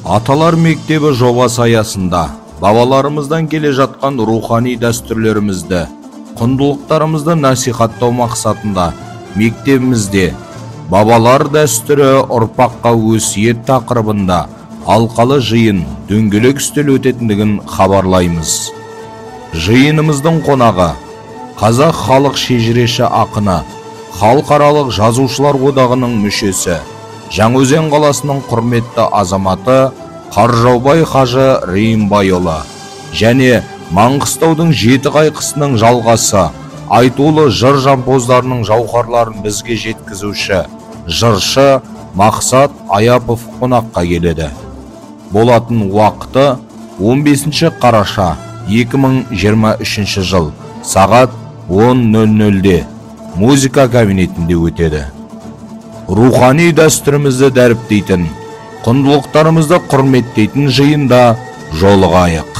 Аталар мектебі жобасы аясында бабаларымыздан келе жатқан рухани дәстүрлерімізді, құндылықтарымызды насихаттау мақсатында мектебімізде бабалар дәстүрі ұрпаққа өсиет тақырыбында алқалы жиын дөңгелек үстел өтетіндігін хабарлаймыз. Жиынымыздың қонағы Қазақ халық шежіреші ақыны, халықаралық жазушылар одағының мүшесі, Жаңаөзен қаласының құрметті азаматы Қаржаубай Қажы Рейімбайұлы және Маңғыстаудың жеті қайқысының жалғасы айтулы жыр жампоздарының жауһарларын бізге жеткізуші жыршы Мақсат Аяпов қонаққа келеді. Болатын уақыты 15 қараша 2023 жыл сағат 10:00-де музыка кабинетінде өтеді. Рухани дәстүрімізді дәріптейтін, құндылықтарымызды құрметтейтін жиында жолығайық.